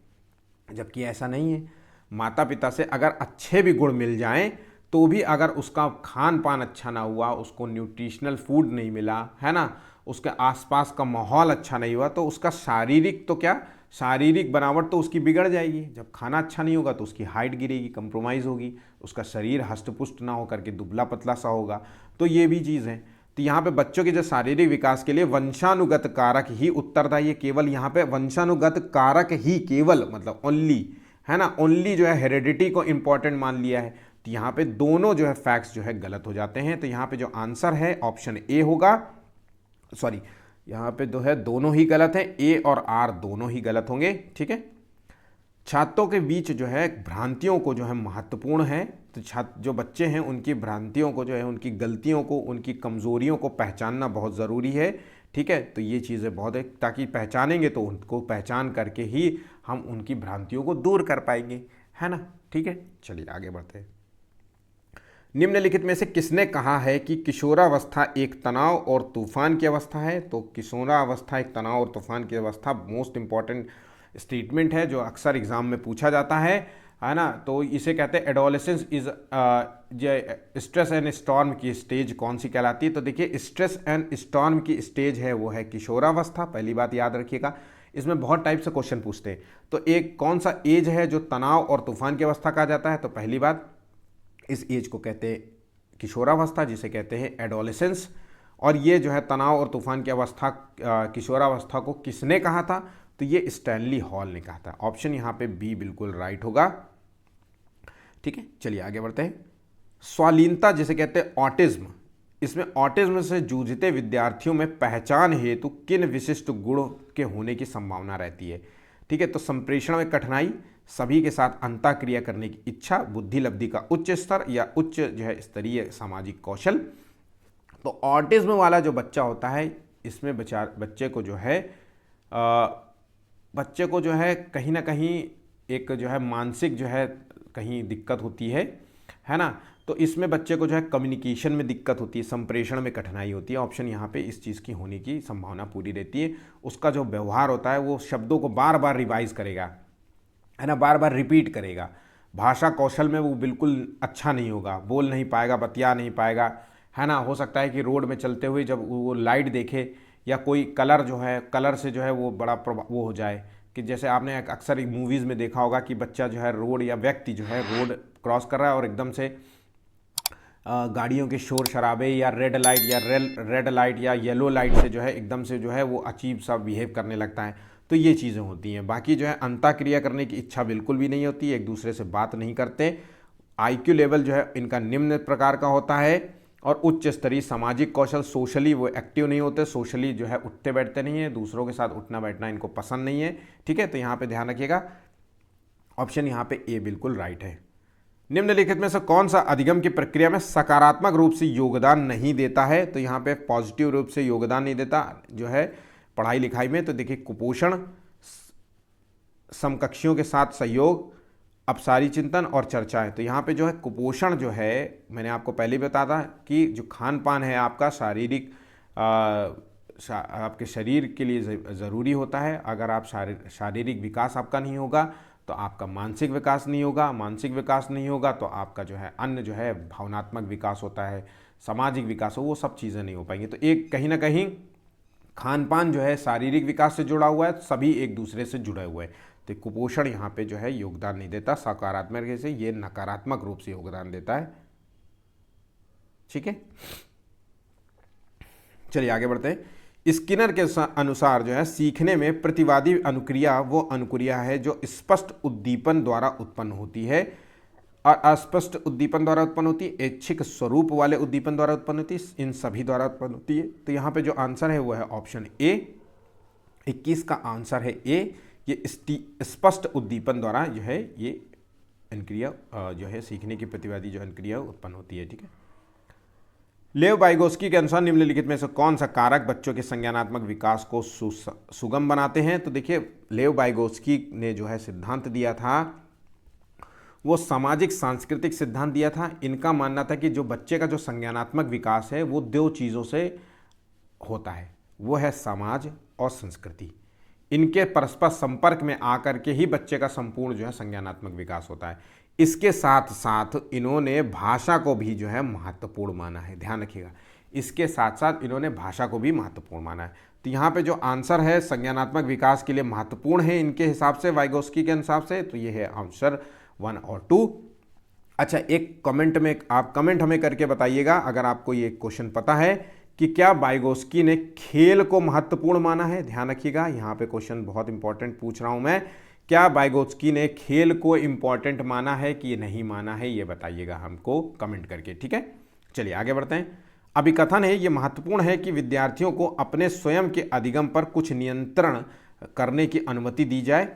जबकि ऐसा नहीं है। माता पिता से अगर अच्छे भी गुण मिल जाएं तो भी अगर उसका खान पान अच्छा ना हुआ, उसको न्यूट्रिशनल फूड नहीं मिला, है ना, उसके आसपास का माहौल अच्छा नहीं हुआ, तो उसका शारीरिक तो क्या, शारीरिक बनावट तो उसकी बिगड़ जाएगी। जब खाना अच्छा नहीं होगा तो उसकी हाइट गिरेगी, कंप्रोमाइज़ होगी, उसका शरीर हष्टपुष्ट ना होकर के दुबला पतला सा होगा। तो ये भी चीज़ है। तो यहाँ पे बच्चों के जो शारीरिक विकास के लिए वंशानुगत कारक ही उत्तरदायी है, केवल यहाँ पे वंशानुगत कारक ही, केवल मतलब ओनली, है ना, ओनली जो है हेरिडिटी को इंपॉर्टेंट मान लिया है। तो यहाँ पे दोनों जो है फैक्ट्स जो है गलत हो जाते हैं। तो यहाँ पे जो आंसर है ऑप्शन ए होगा, सॉरी यहाँ पे जो है दोनों ही गलत है, ए और आर दोनों ही गलत होंगे। ठीक है, छात्रों के बीच जो है भ्रांतियों को जो है महत्वपूर्ण है, तो छात्र जो बच्चे हैं उनकी भ्रांतियों को जो है, उनकी गलतियों को, उनकी कमजोरियों को पहचानना बहुत ज़रूरी है। ठीक है, तो ये चीज़ें बहुत है, ताकि पहचानेंगे तो उनको पहचान करके ही हम उनकी भ्रांतियों को दूर कर पाएंगे, है ना। ठीक है, चलिए आगे बढ़ते हैं। निम्नलिखित में से किसने कहा है कि किशोरावस्था एक तनाव और तूफान की अवस्था है, तो किशोरावस्था एक तनाव और तूफान की अवस्था मोस्ट इंपॉर्टेंट स्टेटमेंट है जो अक्सर एग्जाम में पूछा जाता है ना। तो इसे कहते हैं adolescence is stress and storm की स्टेज कौन सी कहलाती है, तो देखिए स्ट्रेस एंड स्टॉर्म की स्टेज है वो है किशोरावस्था, पहली बात याद रखिएगा। इसमें बहुत टाइप से क्वेश्चन पूछते हैं, तो एक कौन सा एज है जो तनाव और तूफान की अवस्था कहा जाता है, तो पहली बात इस एज को कहते हैं किशोरावस्था, जिसे कहते हैं एडोलेसेंस। और ये जो है तनाव और तूफान की अवस्था, किशोरावस्था को किसने कहा था, तो ये स्टैनली हॉल ने कहा था। ऑप्शन यहाँ पे बी बिल्कुल राइट होगा। ठीक है, चलिए आगे बढ़ते हैं। स्वालीनता जिसे कहते हैं ऑटिज्म, इसमें ऑटिज्म से जूझते विद्यार्थियों में पहचान हेतु किन विशिष्ट गुणों के होने की संभावना रहती है। ठीक है, तो संप्रेषण में कठिनाई, सभी के साथ अंतःक्रिया करने की इच्छा, बुद्धि लब्धि का उच्च स्तर या उच्च जो है स्तरीय सामाजिक कौशल। तो ऑटिज्म वाला जो बच्चा होता है इसमें बच्चे को जो है कहीं ना कहीं एक जो है मानसिक जो है कहीं दिक्कत होती है ना। तो इसमें बच्चे को जो है कम्युनिकेशन में दिक्कत होती है, संप्रेषण में कठिनाई होती है। ऑप्शन यहाँ पे इस चीज़ की होने की संभावना पूरी रहती है। उसका जो व्यवहार होता है वो शब्दों को बार बार रिवाइज करेगा, है ना, बार बार रिपीट करेगा। भाषा कौशल में वो बिल्कुल अच्छा नहीं होगा, बोल नहीं पाएगा, बतिया नहीं पाएगा, है ना। हो सकता है कि रोड में चलते हुए जब वो लाइट देखे या कोई कलर जो है, कलर से जो है वो बड़ा वो हो जाए, कि जैसे आपने अक्सर मूवीज़ में देखा होगा कि बच्चा जो है रोड या व्यक्ति जो है रोड क्रॉस कर रहा है और एकदम से गाड़ियों के शोर शराबे या रेड लाइट या रेड लाइट या येलो लाइट से जो है एकदम से जो है वो अजीब सा बिहेव करने लगता है। तो ये चीज़ें होती हैं। बाकी जो है अंतःक्रिया करने की इच्छा बिल्कुल भी नहीं होती, एक दूसरे से बात नहीं करते। आईक्यू लेवल जो है इनका निम्न प्रकार का होता है और उच्च स्तरीय सामाजिक कौशल, सोशली वो एक्टिव नहीं होते, सोशली जो है उठते बैठते नहीं है, दूसरों के साथ उठना बैठना इनको पसंद नहीं है। ठीक है, तो यहाँ पे ध्यान रखिएगा, ऑप्शन यहाँ पे ए बिल्कुल राइट है। निम्नलिखित में से कौन सा अधिगम की प्रक्रिया में सकारात्मक रूप से योगदान नहीं देता है? तो यहाँ पे पॉजिटिव रूप से योगदान नहीं देता जो है पढ़ाई लिखाई में। तो देखिए कुपोषण, समकक्षियों के साथ सहयोग, अपसारी चिंतन और चर्चाएं। तो यहाँ पे जो है कुपोषण जो है, मैंने आपको पहले ही बताया था कि जो खान पान है आपका शारीरिक आपके शरीर के लिए ज़रूरी होता है। अगर आप शारीरिक विकास आपका नहीं होगा तो आपका मानसिक विकास नहीं होगा, मानसिक विकास नहीं होगा तो आपका जो है अन्य जो है भावनात्मक विकास होता है, सामाजिक विकास हो, वो सब चीज़ें नहीं हो पाएंगी। तो एक कहीं ना कहीं खान पान जो है शारीरिक विकास से जुड़ा हुआ है, सभी एक दूसरे से जुड़े हुए हैं। तो कुपोषण यहाँ पे जो है योगदान नहीं देता सकारात्मक से, ये नकारात्मक रूप से योगदान देता है। ठीक है, चलिए आगे बढ़ते हैं। स्किनर के अनुसार जो है सीखने में प्रतिवादी अनुक्रिया वो अनुक्रिया है जो स्पष्ट उद्दीपन द्वारा उत्पन्न होती है और अस्पष्ट उद्दीपन द्वारा उत्पन्न होती है, ऐच्छिक स्वरूप वाले उद्दीपन द्वारा उत्पन्न होती है, इन सभी द्वारा उत्पन्न होती है। तो यहाँ पे जो आंसर है वो है ऑप्शन ए, 21 का आंसर है ए। ये स्पष्ट उद्दीपन द्वारा जो है ये अनुक्रिया जो है सीखने की प्रतिवादी जो अनुक्रिया उत्पन्न होती है। ठीक है, लेव वाइगोस्की के अनुसार निम्नलिखित में से कौन सा कारक बच्चों के संज्ञानात्मक विकास को सुगम बनाते हैं? तो देखिए लेव वाइगोस्की ने जो है सिद्धांत दिया था वो सामाजिक सांस्कृतिक सिद्धांत दिया था। इनका मानना था कि जो बच्चे का जो संज्ञानात्मक विकास है वो दो चीज़ों से होता है, वो है समाज और संस्कृति। इनके परस्पर संपर्क में आकर के ही बच्चे का संपूर्ण जो है संज्ञानात्मक विकास होता है। इसके साथ साथ इन्होंने भाषा को भी जो है महत्वपूर्ण माना है, ध्यान रखिएगा, इसके साथ साथ इन्होंने भाषा को भी महत्वपूर्ण माना है। तो यहाँ पे जो आंसर है संज्ञानात्मक विकास के लिए महत्वपूर्ण है इनके हिसाब से, वाइगोस्की के हिसाब से, तो ये है आंसर 1 और 2। अच्छा, एक कमेंट में आप कमेंट हमें करके बताइएगा अगर आपको ये क्वेश्चन पता है कि क्या वाइगोस्की ने खेल को महत्वपूर्ण माना है। ध्यान रखिएगा, यहाँ पे क्वेश्चन बहुत इंपॉर्टेंट पूछ रहा हूँ मैं, क्या वाइगोस्की ने खेल को इंपॉर्टेंट माना है कि नहीं माना है, ये बताइएगा हमको कमेंट करके। ठीक है, चलिए आगे बढ़ते हैं। अभिकथन है, ये महत्वपूर्ण है कि विद्यार्थियों को अपने स्वयं के अधिगम पर कुछ नियंत्रण करने की अनुमति दी जाए।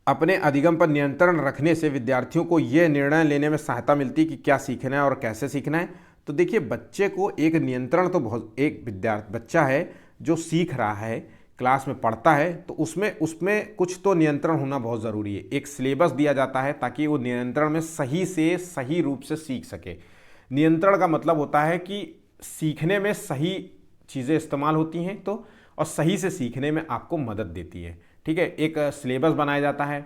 अपने अधिगम पर नियंत्रण रखने से विद्यार्थियों को यह निर्णय लेने में सहायता मिलती है कि क्या सीखना है और कैसे सीखना है। तो देखिए बच्चे को एक नियंत्रण तो बहुत, एक बच्चा है जो सीख रहा है, क्लास में पढ़ता है, तो उसमें कुछ तो नियंत्रण होना बहुत ज़रूरी है। एक सिलेबस दिया जाता है ताकि वो नियंत्रण में सही से सही रूप से सीख सके। नियंत्रण का मतलब होता है कि सीखने में सही चीज़ें इस्तेमाल होती हैं तो, और सही से सीखने में आपको मदद देती है। ठीक है, एक सिलेबस बनाया जाता है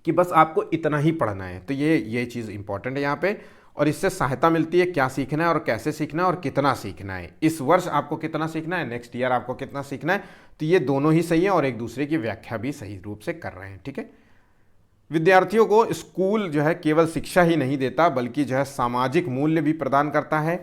कि बस आपको इतना ही पढ़ना है, तो ये चीज़ इंपॉर्टेंट है यहाँ पे, और इससे सहायता मिलती है क्या सीखना है और कैसे सीखना है और कितना सीखना है। इस वर्ष आपको कितना सीखना है, नेक्स्ट ईयर आपको कितना सीखना है, तो ये दोनों ही सही है और एक दूसरे की व्याख्या भी सही रूप से कर रहे हैं। ठीक है, विद्यार्थियों को स्कूल जो है केवल शिक्षा ही नहीं देता बल्कि जो है सामाजिक मूल्य भी प्रदान करता है।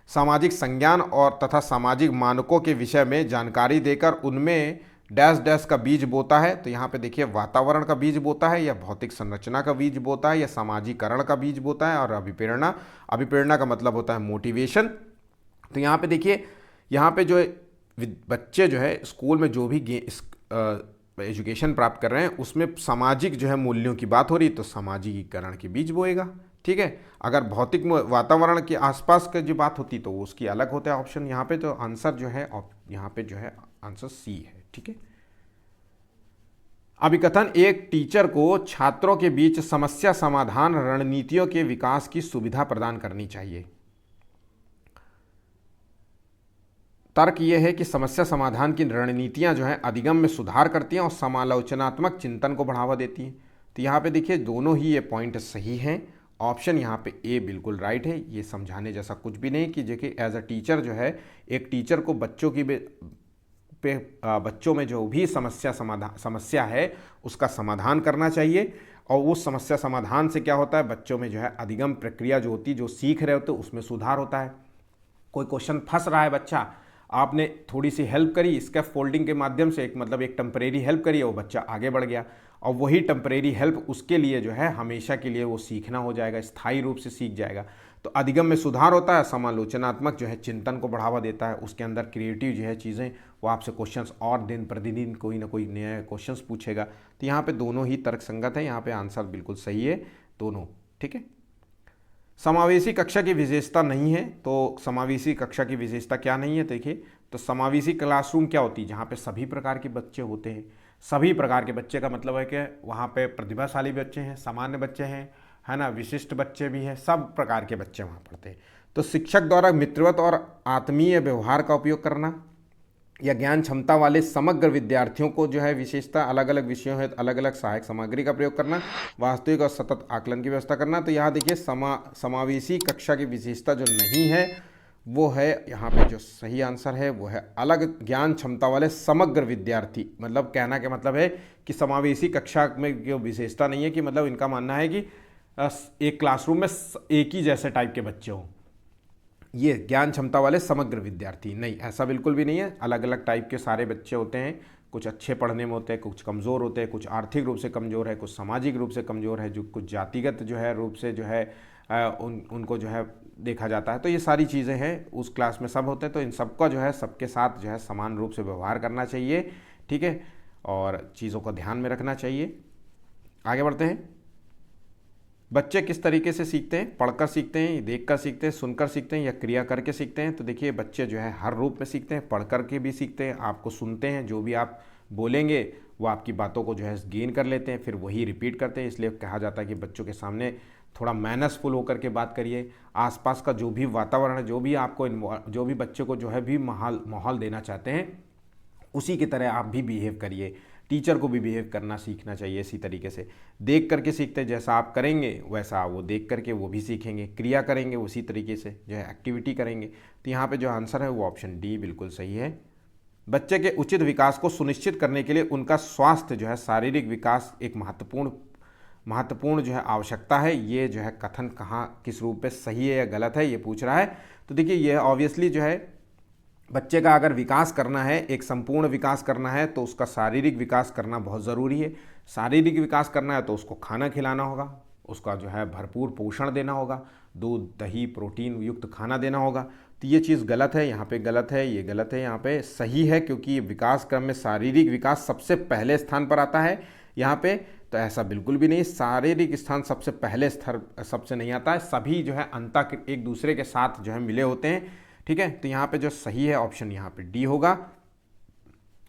सामाजिक संज्ञान और तथा सामाजिक मानकों के विषय में जानकारी देकर उनमें डैश डैश का बीज बोता है। तो यहाँ पे देखिए वातावरण का बीज बोता है या भौतिक संरचना का बीज बोता है या सामाजिकरण का बीज बोता है, और अभिप्रेरणा का मतलब होता है मोटिवेशन। तो यहाँ पे देखिए, यहाँ पे जो बच्चे जो है स्कूल में जो भी एजुकेशन प्राप्त कर रहे हैं उसमें सामाजिक जो है मूल्यों की बात हो रही है तो सामाजिकीकरण के बीज बोएगा। ठीक है, अगर भौतिक वातावरण के आसपास की जो बात होती तो उसकी अलग होता है ऑप्शन यहाँ पे। तो आंसर जो है यहाँ पे जो है आंसर सी है। ठीक है, अभिकथन, एक टीचर को छात्रों के बीच समस्या समाधान रणनीतियों के विकास की सुविधा प्रदान करनी चाहिए। तर्क यह है कि समस्या समाधान की रणनीतियां जो हैं अधिगम में सुधार करती हैं और समालोचनात्मक चिंतन को बढ़ावा देती हैं। तो यहाँ पे देखिए दोनों ही ये पॉइंट सही हैं ऑप्शन यहाँ पे ए बिल्कुल राइट है। ये समझाने जैसा कुछ भी नहीं कि देखिए एज अ टीचर जो है, एक टीचर को बच्चों की बच्चों में जो भी समस्या है उसका समाधान करना चाहिए, और उस समस्या समाधान से क्या होता है, बच्चों में जो है अधिगम प्रक्रिया जो होती है, जो सीख रहे होते हैं उसमें सुधार होता है। कोई क्वेश्चन फंस रहा है बच्चा, आपने थोड़ी सी हेल्प करी स्कैफ फोल्डिंग के माध्यम से, एक टेम्परेरी हेल्प करी, वो बच्चा आगे बढ़ गया, और वही टेम्परेरी हेल्प उसके लिए जो है हमेशा के लिए वो सीखना हो जाएगा, स्थायी रूप से सीख जाएगा। तो अधिगम में सुधार होता है, समालोचनात्मक जो है चिंतन को बढ़ावा देता है, उसके अंदर क्रिएटिव जो है चीज़ें, वो आपसे क्वेश्चंस और दिन प्रतिदिन कोई ना कोई नया क्वेश्चंस पूछेगा। तो यहाँ पे दोनों ही तर्क संगत है, यहाँ पे आंसर बिल्कुल सही है दोनों। ठीक है, समावेशी कक्षा की विशेषता नहीं है, तो समावेशी कक्षा की विशेषता क्या नहीं है देखिए, तो समावेशी क्लासरूम क्या होती है, जहाँ पे सभी प्रकार के बच्चे होते हैं। सभी प्रकार के बच्चे का मतलब है कि वहाँ पे प्रतिभाशाली बच्चे हैं, सामान्य बच्चे हैं, है ना, विशिष्ट बच्चे भी हैं, सब प्रकार के बच्चे वहाँ पढ़ते हैं। तो शिक्षक द्वारा मित्रवत और आत्मीय व्यवहार का उपयोग करना, या ज्ञान क्षमता वाले समग्र विद्यार्थियों को जो है विशेषता अलग अलग विषयों है अलग अलग सहायक सामग्री का प्रयोग करना, वास्तविक और सतत आकलन की व्यवस्था करना। तो यहाँ देखिए समावेशी कक्षा की विशेषता जो नहीं है वो है, यहाँ पे जो सही आंसर है वो है अलग ज्ञान क्षमता वाले समग्र विद्यार्थी। मतलब कहना क्या मतलब है कि समावेशी कक्षा में जो विशेषता नहीं है कि मतलब इनका मानना है कि एक क्लासरूम में एक ही जैसे टाइप के बच्चे हों, ये ज्ञान क्षमता वाले समग्र विद्यार्थी नहीं, ऐसा बिल्कुल भी नहीं है। अलग अलग टाइप के सारे बच्चे होते हैं, कुछ अच्छे पढ़ने में होते हैं, कुछ कमज़ोर होते हैं, कुछ आर्थिक रूप से कमज़ोर है, कुछ सामाजिक रूप से कमज़ोर है, जो कुछ जातिगत जो है रूप से जो है उनको जो है देखा जाता है। तो ये सारी चीज़ें हैं, उस क्लास में सब होते हैं, तो इन सबका जो है सबके साथ जो है समान रूप से व्यवहार करना चाहिए। ठीक है, और चीज़ों को ध्यान में रखना चाहिए। आगे बढ़ते हैं। बच्चे किस तरीके से सीखते हैं, पढ़कर सीखते हैं, देखकर सीखते हैं, सुनकर सीखते हैं, या क्रिया करके सीखते हैं। तो देखिए बच्चे जो है हर रूप में सीखते हैं, पढ़ कर के भी सीखते हैं, आपको सुनते हैं, जो भी आप बोलेंगे वो आपकी बातों को जो है गेन कर लेते हैं, फिर वही रिपीट करते हैं। इसलिए कहा जाता है कि बच्चों के सामने थोड़ा मैनर्सफुल होकर के बात करिए। आसपास का जो भी वातावरण है, जो भी बच्चे को जो है भी माहौल देना चाहते हैं, उसी की तरह आप भी बिहेव करिए। टीचर को भी बिहेव करना सीखना चाहिए इसी तरीके से। देख करके सीखते हैं, जैसा आप करेंगे वैसा वो देख करके वो भी सीखेंगे, क्रिया करेंगे उसी तरीके से जो है एक्टिविटी करेंगे। तो यहाँ पे जो आंसर है वो ऑप्शन डी बिल्कुल सही है। बच्चे के उचित विकास को सुनिश्चित करने के लिए उनका स्वास्थ्य जो है, शारीरिक विकास एक महत्वपूर्ण जो है आवश्यकता है। ये जो है कथन कहाँ किस रूप में सही है या गलत है ये पूछ रहा है। तो देखिए ये ऑब्वियसली जो है बच्चे का अगर विकास करना है, एक संपूर्ण विकास करना है, तो उसका शारीरिक विकास करना बहुत ज़रूरी है। शारीरिक विकास करना है तो उसको खाना खिलाना होगा, उसका जो है भरपूर पोषण देना होगा, दूध दही प्रोटीन युक्त खाना देना होगा। तो ये चीज़ गलत है, यहाँ पे गलत है, ये गलत है, यहाँ पे सही है, क्योंकि विकास क्रम में शारीरिक विकास सबसे पहले स्थान पर आता है यहाँ पे। तो ऐसा बिल्कुल भी नहीं, शारीरिक स्थान सबसे पहले स्तर सबसे नहीं आता है, सभी जो है अंतर एक दूसरे के साथ जो है मिले होते हैं। ठीक है, तो यहाँ पे जो सही है ऑप्शन यहाँ पे डी होगा।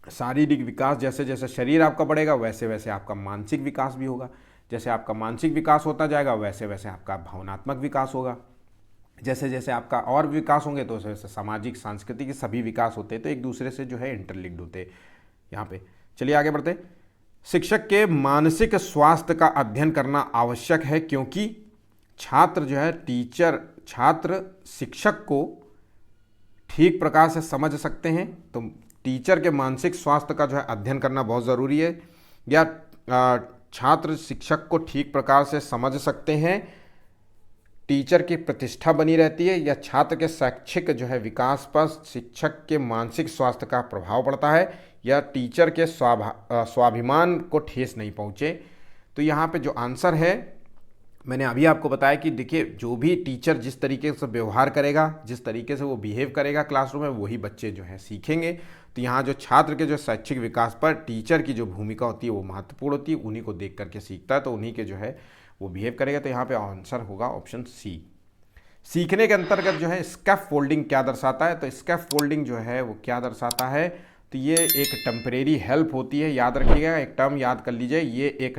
शारीरिक विकास, जैसे जैसे शरीर आपका बढ़ेगा वैसे वैसे आपका मानसिक विकास भी होगा, जैसे आपका मानसिक विकास होता जाएगा वैसे वैसे आपका भावनात्मक विकास होगा, जैसे जैसे आपका और विकास होंगे तो वैसे सामाजिक सांस्कृतिक सभी विकास होते हैं, तो एक दूसरे से जो है इंटरलिंक्ड होते हैं यहाँ पे। चलिए आगे बढ़ते। शिक्षक के मानसिक स्वास्थ्य का अध्ययन करना आवश्यक है, क्योंकि छात्र जो है छात्र शिक्षक को ठीक प्रकार से समझ सकते हैं। तो टीचर के मानसिक स्वास्थ्य का जो है अध्ययन करना बहुत ज़रूरी है, या छात्र शिक्षक को ठीक प्रकार से समझ सकते हैं, टीचर की प्रतिष्ठा बनी रहती है, या छात्र के शैक्षिक जो है विकास पर शिक्षक के मानसिक स्वास्थ्य का प्रभाव पड़ता है, या टीचर के स्वाभिमान को ठेस नहीं पहुँचे। तो यहाँ पे जो आंसर है मैंने अभी आपको बताया कि देखिए जो भी टीचर जिस तरीके से व्यवहार करेगा, जिस तरीके से वो बिहेव करेगा क्लासरूम में, वही बच्चे जो है सीखेंगे। तो यहाँ जो छात्र के जो शैक्षिक विकास पर टीचर की जो भूमिका होती है वो महत्वपूर्ण होती है, उन्हीं को देख करके सीखता है, तो उन्हीं के जो है वो बिहेव करेगा। तो यहाँ पे आंसर होगा ऑप्शन सी। सीखने के अंतर्गत जो है स्कैफ फोल्डिंग क्या दर्शाता है, तो स्कैफ फोल्डिंग जो है वो क्या दर्शाता है, तो ये एक टेम्परेरी हेल्प होती है। याद रखिएगा, एक टर्म याद कर लीजिए, ये एक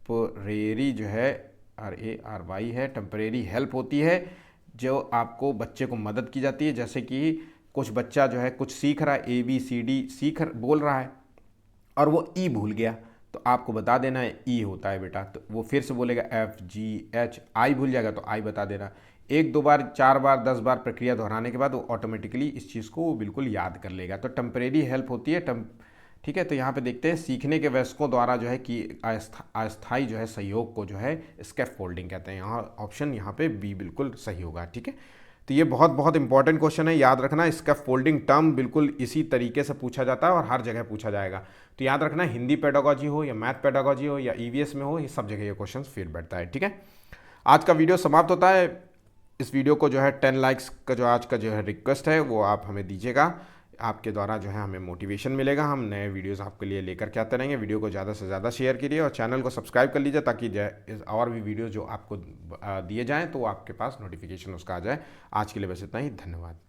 टेम्परेरी जो है RARY है, टेम्परेरी हेल्प होती है, जो आपको बच्चे को मदद की जाती है। जैसे कि कुछ बच्चा जो है कुछ सीख रहा है, ABCD बोल रहा है और वो ई भूल गया, तो आपको बता देना है ई होता है बेटा। तो वो फिर से बोलेगा एफ जी एच, आई भूल जाएगा तो आई बता देना। एक दो बार, चार बार, 10 बार प्रक्रिया दोहराने के बाद वो ऑटोमेटिकली इस चीज़ को वो बिल्कुल याद कर लेगा। तो टेम्परेरी हेल्प होती है ठीक है। तो यहाँ पे देखते हैं सीखने के वयस्कों द्वारा जो है कि अस्थाई जो है सहयोग को जो है स्कैफ फोल्डिंग कहते हैं। यहाँ ऑप्शन यहाँ पे बी बिल्कुल सही होगा। ठीक है, तो ये बहुत बहुत इंपॉर्टेंट क्वेश्चन है, याद रखना। स्कैफ फोल्डिंग टर्म बिल्कुल इसी तरीके से पूछा जाता है और हर जगह पूछा जाएगा। तो याद रखना, हिंदी पेडागोजी हो या मैथ पेडागोजी हो या ईवीएस में हो, ये सब जगह ये क्वेश्चन फिर बैठता है। ठीक है, आज का वीडियो समाप्त होता है। इस वीडियो को जो है 10 लाइक्स का जो आज का जो है रिक्वेस्ट है वो आप हमें दीजिएगा। आपके द्वारा जो है हमें मोटिवेशन मिलेगा, हम नए वीडियोस आपके लिए लेकर के आते रहेंगे। वीडियो को ज़्यादा से ज़्यादा शेयर कीजिए और चैनल को सब्सक्राइब कर लीजिए ताकि और भी वीडियो जो आपको दिए जाएँ तो आपके पास नोटिफिकेशन उसका आ जाए। आज के लिए बस इतना ही, धन्यवाद।